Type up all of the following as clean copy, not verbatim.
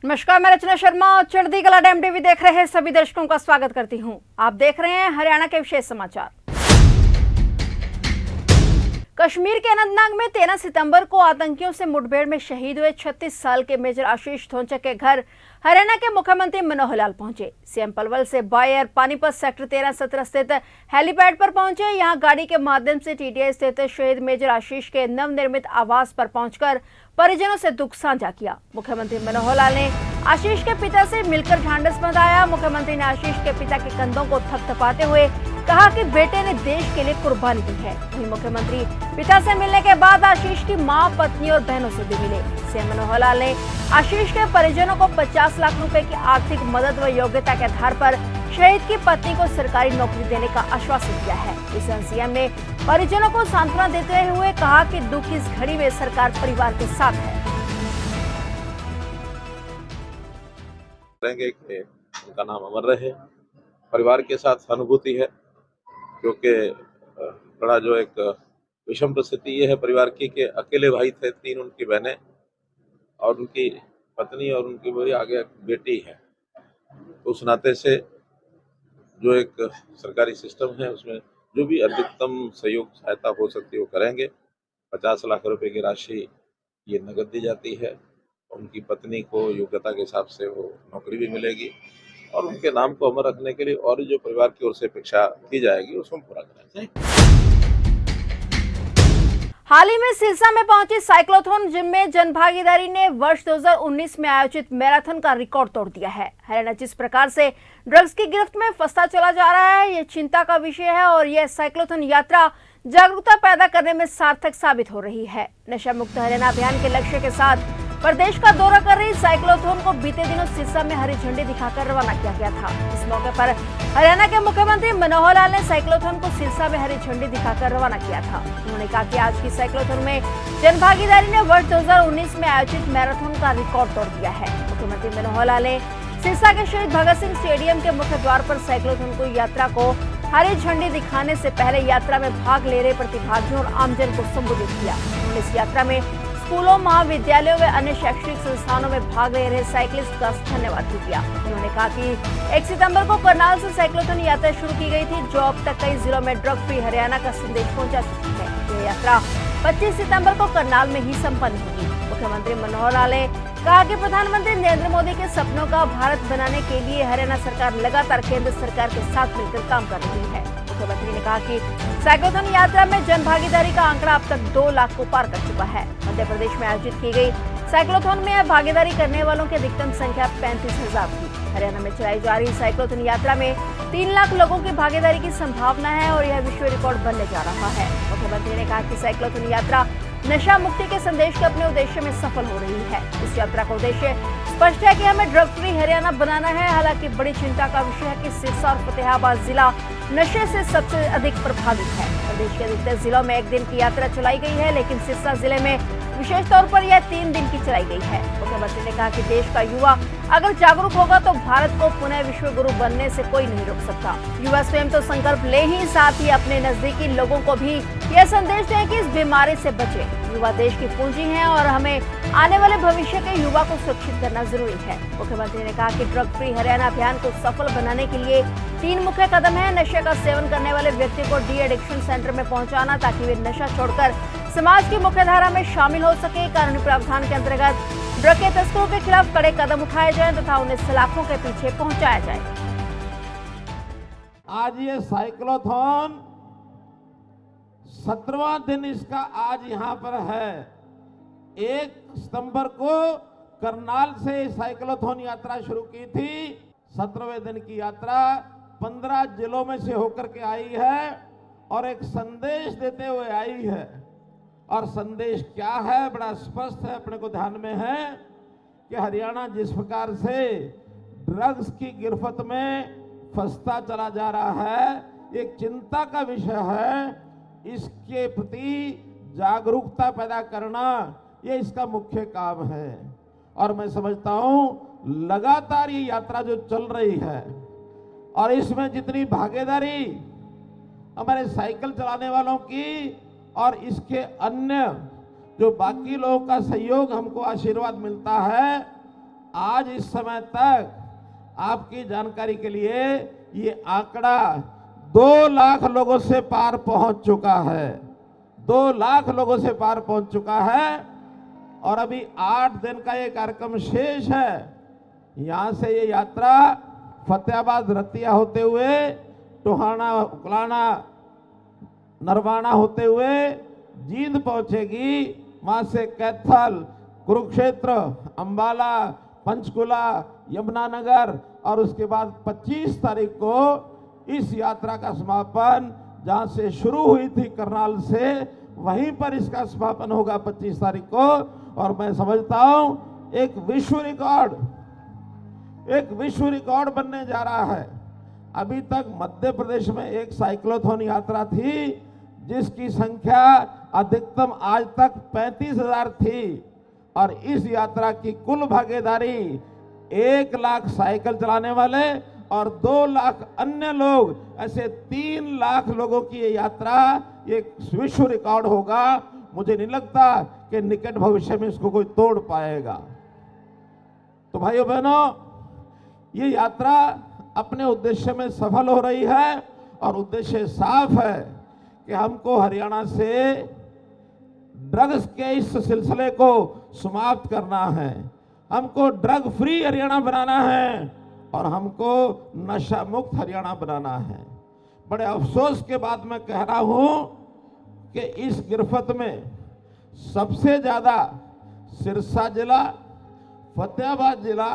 नमस्कार, मैं रचना शर्मा और चढ़ती कला टाइम टीवी देख रहे सभी दर्शकों का स्वागत करती हूं। आप देख रहे हैं हरियाणा के विशेष समाचार। कश्मीर के अनंतनाग में 13 सितंबर को आतंकियों से मुठभेड़ में शहीद हुए 36 साल के मेजर आशीष धोंचक के घर हरियाणा के मुख्यमंत्री मनोहर लाल पहुंचे। सीएम पलवल से बाय एयर पानीपत सेक्टर 13-17 स्थित हेलीपैड पर पहुंचे। यहां गाड़ी के माध्यम से टीटीआई स्थित शहीद मेजर आशीष के नवनिर्मित आवास पर पहुंचकर परिजनों से दुख साझा किया। मुख्यमंत्री मनोहर लाल ने आशीष के पिता से मिलकर ढांढस बंधाया। मुख्यमंत्री ने आशीष के पिता के कंधों को थपथपाते हुए कहा कि बेटे ने देश के लिए कुर्बानी दी है। वहीं मुख्यमंत्री पिता से मिलने के बाद आशीष की मां, पत्नी और बहनों से भी मिले। सीएम मनोहर लाल ने आशीष के परिजनों को 50 लाख रुपए की आर्थिक मदद व योग्यता के आधार पर शहीद की पत्नी को सरकारी नौकरी देने का आश्वासन दिया है। इस दौरान सीएम ने परिजनों को सांत्वना देते हुए कहा कि दुख की इस घड़ी में सरकार परिवार के साथ है। उनका नाम अमर रहे। परिवार के साथ सहानुभूति है, क्योंकि बड़ा जो एक विषम परिस्थिति ये है परिवार की कि अकेले भाई थे, 3 उनकी बहनें और उनकी पत्नी और उनकी वही आगे बेटी है। उस नाते से जो एक सरकारी सिस्टम है उसमें जो भी अधिकतम सहयोग सहायता हो सकती है वो करेंगे। 50 लाख रुपए की राशि ये नगद दी जाती है। उनकी पत्नी को योग्यता के हिसाब से वो नौकरी भी मिलेगी और उनके नाम को अमर रखने के लिए और जो परिवार की ओर से अपेक्षा की जाएगी उसको पूरा करेंगे। हाल ही में सिरसा में पहुंची साइक्लोथॉन जिनमें जनभागीदारी ने वर्ष 2019 में आयोजित मैराथन का रिकॉर्ड तोड़ दिया है। हरियाणा जिस प्रकार से ड्रग्स की गिरफ्त में फंसता चला जा रहा है, ये चिंता का विषय है और यह साइक्लोथॉन यात्रा जागरूकता पैदा करने में सार्थक साबित हो रही है। नशा मुक्त हरियाणा अभियान के लक्ष्य के साथ प्रदेश का दौरा कर रही साइक्लोथॉन को बीते दिनों सिरसा में हरी झंडी दिखाकर रवाना किया गया था। इस मौके पर हरियाणा के मुख्यमंत्री मनोहर लाल ने साइक्लोथॉन को सिरसा में हरी झंडी दिखाकर रवाना किया था। उन्होंने कहा कि आज की साइक्लोथॉन में जनभागीदारी ने वर्ष 2019 में आयोजित मैराथन का रिकॉर्ड तोड़ दिया है। मुख्यमंत्री मनोहर लाल ने सिरसा के शहीद भगत सिंह स्टेडियम के मुख्य द्वार पर साइक्लोथॉन को यात्रा को हरी झंडी दिखाने से पहले यात्रा में भाग ले रहे प्रतिभागियों और आमजन को संबोधित किया। उन्होंने इस यात्रा में स्कूलों, महाविद्यालयों व अन्य शैक्षणिक संस्थानों में भाग ले रहे साइकिलिस्ट का धन्यवाद भी किया। उन्होंने कहा कि 1 सितंबर को करनाल से साइक्लोथॉन यात्रा शुरू की गई थी, जो अब तक कई जिलों में ड्रग फ्री हरियाणा का संदेश पहुंचा चुकी है। यह यात्रा 25 सितंबर को करनाल में ही संपन्न होगी। मुख्यमंत्री मनोहर लाल ने कहा कि प्रधानमंत्री नरेंद्र मोदी के सपनों का भारत बनाने के लिए हरियाणा सरकार लगातार केंद्र सरकार के साथ मिलकर काम कर रही है। मुख्यमंत्री ने कहा कि साइक्लोथॉन यात्रा में जनभागीदारी का आंकड़ा अब तक 2 लाख को पार कर चुका है। मध्य प्रदेश में आयोजित की गई साइक्लोथॉन में भागीदारी करने वालों की अधिकतम संख्या 35,000 थी। हरियाणा में चलाई जा रही साइक्लोथॉन यात्रा में 3 लाख लोगों की भागीदारी की संभावना है और यह विश्व रिकॉर्ड बनने जा रहा है। मुख्यमंत्री ने कहा कि साइक्लोथॉन यात्रा नशा मुक्ति के संदेश के अपने उद्देश्य में सफल हो रही है। इस यात्रा का उद्देश्य स्पष्ट है कि हमें ड्रग फ्री हरियाणा बनाना है। हालांकि बड़ी चिंता का विषय है कि सिरसा और फतेहाबाद जिला नशे से सबसे अधिक प्रभावित है। प्रदेश के अधिकतर जिलों में 1 दिन की यात्रा चलाई गई है, लेकिन सिरसा जिले में विशेष तौर पर यह 3 दिन की चलाई गई है। मुख्यमंत्री ने कहा कि देश का युवा अगर जागरूक होगा तो भारत को पुनः विश्व गुरु बनने से कोई नहीं रोक सकता। युवा स्वयं तो संकल्प ले ही, साथ ही अपने नजदीकी लोगों को भी यह संदेश दें कि इस बीमारी से बचे। युवा देश की पूंजी है और हमें आने वाले भविष्य के युवा को सुरक्षित करना जरूरी है। मुख्यमंत्री ने कहा कि ड्रग फ्री हरियाणा अभियान को सफल बनाने के लिए 3 मुख्य कदम है। नशे का सेवन करने वाले व्यक्ति को डी एडिक्शन सेंटर में पहुंचाना, ताकि वे नशा छोड़कर समाज की मुख्यधारा में शामिल हो सके। कानूनी प्रावधान के अंतर्गत ड्रग के तस्करों के खिलाफ कड़े कदम उठाए जाएं तथा उन्हें सलाखों के पीछे पहुंचाया जाए। आज ये साइक्लोथॉन 17वां दिन इसका आज यहाँ पर है। 1 सितंबर को करनाल से साइक्लोथॉन यात्रा शुरू की थी। 17वें दिन की यात्रा 15 जिलों में से होकर के आई है और एक संदेश देते हुए आई है। और संदेश क्या है, बड़ा स्पष्ट है, अपने को ध्यान में है कि हरियाणा जिस प्रकार से ड्रग्स की गिरफ्त में फंसता चला जा रहा है, एक चिंता का विषय है। इसके प्रति जागरूकता पैदा करना ये इसका मुख्य काम है। और मैं समझता हूं लगातार ये यात्रा जो चल रही है और इसमें जितनी भागीदारी हमारे साइकिल चलाने वालों की और इसके अन्य जो बाकी लोगों का सहयोग हमको आशीर्वाद मिलता है, आज इस समय तक आपकी जानकारी के लिए ये आंकड़ा 2 लाख लोगों से पार पहुंच चुका है। 2 लाख लोगों से पार पहुंच चुका है और अभी 8 दिन का ये कार्यक्रम शेष है। यहां से ये यात्रा फतेहाबाद रतिया होते हुए टोहाना उकलाना नरवाना होते हुए जींद पहुंचेगी। वहां से कैथल, कुरुक्षेत्र, अंबाला, पंचकुला, यमुनानगर और उसके बाद 25 तारीख को इस यात्रा का समापन जहां से शुरू हुई थी करनाल से, वहीं पर इसका समापन होगा 25 तारीख को। और मैं समझता हूं एक विश्व रिकॉर्ड बनने जा रहा है। अभी तक मध्य प्रदेश में एक साइक्लोथॉन यात्रा थी जिसकी संख्या अधिकतम आज तक 35,000 थी और इस यात्रा की कुल भागीदारी 1 लाख साइकिल चलाने वाले और 2 लाख अन्य लोग, ऐसे 3 लाख लोगों की ये यात्रा एक विश्व रिकॉर्ड होगा। मुझे नहीं लगता कि निकट भविष्य में इसको कोई तोड़ पाएगा। तो भाइयों बहनों, ये यात्रा अपने उद्देश्य में सफल हो रही है और उद्देश्य साफ है कि हमको हरियाणा से ड्रग्स के इस सिलसिले को समाप्त करना है। हमको ड्रग फ्री हरियाणा बनाना है और हमको नशा मुक्त हरियाणा बनाना है। बड़े अफसोस के बाद मैं कह रहा हूं कि इस गिरफ्त में सबसे ज्यादा सिरसा जिला, फतेहाबाद जिला,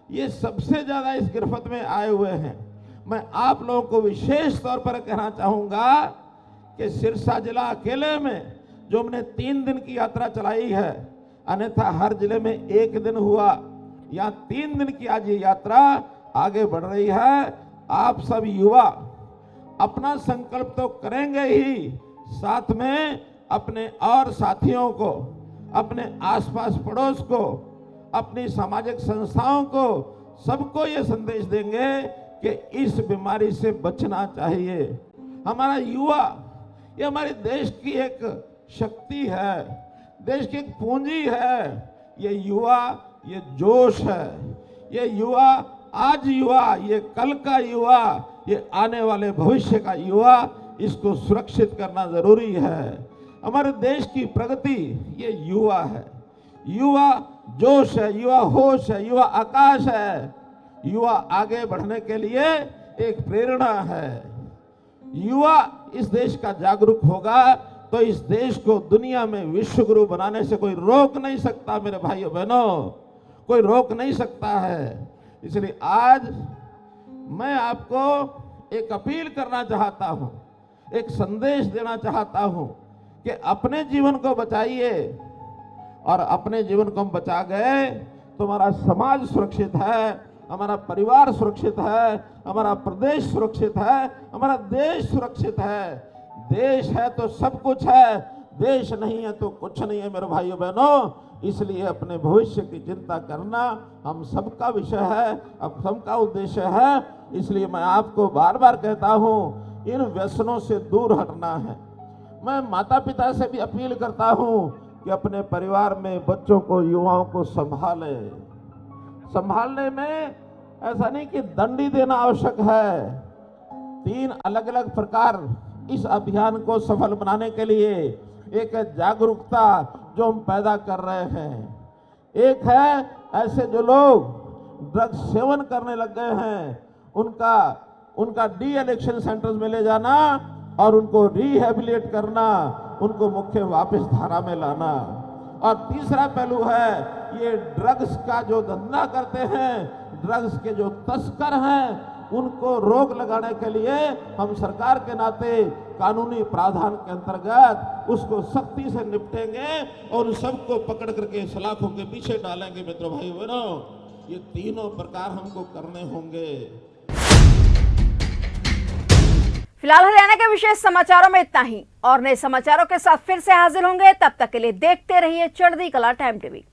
ये सबसे ज्यादा इस गिरफ्त में आए हुए हैं। मैं आप लोगों को विशेष तौर पर कहना चाहूंगा कि सिरसा जिला अकेले में जो हमने 3 दिन की यात्रा चलाई है, अन्यथा हर जिले में 1 दिन हुआ, या 3 दिन की आज ये यात्रा आगे बढ़ रही है। आप सब युवा अपना संकल्प तो करेंगे ही, साथ में अपने और साथियों को, अपने आसपास पड़ोस को, अपनी सामाजिक संस्थाओं को, सबको ये संदेश देंगे कि इस बीमारी से बचना चाहिए। हमारा युवा ये हमारे देश की एक शक्ति है, देश की एक पूंजी है। ये युवा, ये जोश है, ये युवा, आज युवा, ये कल का युवा, ये आने वाले भविष्य का युवा, इसको सुरक्षित करना जरूरी है। हमारे देश की प्रगति ये युवा है। युवा जोश है, युवा होश है, युवा आकाश है। युवा आगे बढ़ने के लिए एक प्रेरणा है। युवा इस देश का जागरूक होगा तो इस देश को दुनिया में विश्व गुरु बनाने से कोई रोक नहीं सकता। मेरे भाइयों बहनों, कोई रोक नहीं सकता है। इसलिए आज मैं आपको एक अपील करना चाहता हूं, एक संदेश देना चाहता हूं कि अपने जीवन को बचाइए, और अपने जीवन को हम बचा गए तो हमारा समाज सुरक्षित है, हमारा परिवार सुरक्षित है, हमारा प्रदेश सुरक्षित है, हमारा देश सुरक्षित है। देश है तो सब कुछ है, देश नहीं है तो कुछ नहीं है मेरे भाइयों बहनों। इसलिए अपने भविष्य की चिंता करना हम सबका विषय है, अब सबका उद्देश्य है। इसलिए मैं आपको बार बार कहता हूं, इन व्यसनों से दूर हटना है। मैं माता पिता से भी अपील करता हूं कि अपने परिवार में बच्चों को, युवाओं को संभालने में ऐसा नहीं कि दंड ही देना आवश्यक है। 3 अलग अलग प्रकार इस अभियान को सफल बनाने के लिए, एक है जागरूकता जो हम पैदा कर रहे हैं, एक है ऐसे जो लोग ड्रग्स सेवन करने लग गए हैं उनका डी एडिक्शन सेंटर्स में ले जाना और उनको रिहेबिलिटेट करना, उनको मुख्य वापस धारा में लाना। और तीसरा पहलू है ये ड्रग्स का जो धंधा करते हैं, ड्रग्स के जो तस्कर हैं, उनको रोक लगाने के लिए हम सरकार के नाते कानूनी प्रावधान के अंतर्गत उसको सख्ती से निपटेंगे और सबको पकड़ करके सलाखों के पीछे डालेंगे। मित्रों भाइयों बहनों, ये तीनों प्रकार हमको करने होंगे। फिलहाल हरियाणा के विशेष समाचारों में इतना ही, और नए समाचारों के साथ फिर से हाजिर होंगे। तब तक के लिए देखते रहिए चढ़ती कला टाइम टीवी।